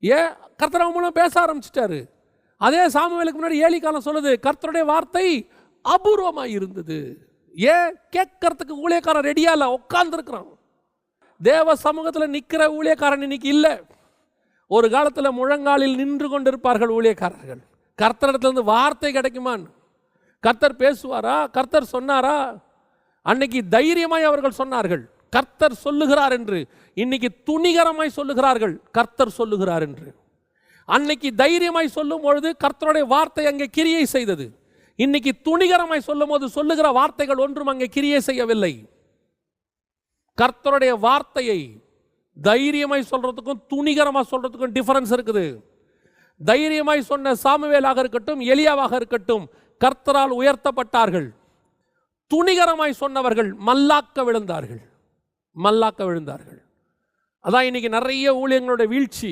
ஏன்? கர்த்தர் அவன் மூலம் பேச ஆரம்பிச்சிட்டாரு. அதே சாமுவேலுக்கு முன்னாடி ஏலி காலம் சொல்லுது, கர்த்தருடைய வார்த்தை அபூர்வமாக இருந்தது. ஏன்? கேட்கறதுக்கு ஊழியக்காரன் ரெடியா இல்லை, உட்கார்ந்துருக்கிறான். தேவ சமூகத்தில் நிற்கிற ஊழியக்காரன் இன்னைக்கு இல்லை. ஒரு காலத்தில் முழங்காலில் நின்று கொண்டிருப்பார்கள் ஊழியக்காரர்கள். கர்த்தரிடத்துலேருந்து வார்த்தை கிடைக்குமான்னு, கர்த்தர் பேசுவாரா, கர்த்தர் சொன்னாரா? அன்னைக்கு தைரியமாய் அவர்கள் சொன்னார்கள் கர்த்தர் சொல்லுகிறார் என்று. இன்னைக்கு துணிகரமாய் சொல்லுகிறார்கள் கர்த்தர் சொல்லுகிறார் என்று. அன்னைக்கு தைரியமாய் சொல்லும் பொழுது கர்த்தருடைய வார்த்தை அங்கே கிரியை செய்தது. இன்னைக்கு துணிகரமாய் சொல்லும் போது சொல்லுகிற வார்த்தைகள் ஒன்றும் அங்கே கிரியை செய்யவில்லை. கர்த்தருடைய வார்த்தையை தைரியமாய் சொல்றதுக்கும் துணிகரமாக சொல்றதுக்கும் டிஃபரன்ஸ் இருக்குது. தைரியமாய் சொன்ன சாமுவேலாக இருக்கட்டும், எலியாவாக இருக்கட்டும், கர்த்தரால் உயர்த்தப்பட்டார்கள். துணிகரமாய் சொன்னவர்கள் மல்லாக்க விழுந்தார்கள். அதான் இன்னைக்கு நிறைய ஊழியங்களுடைய வீழ்ச்சி.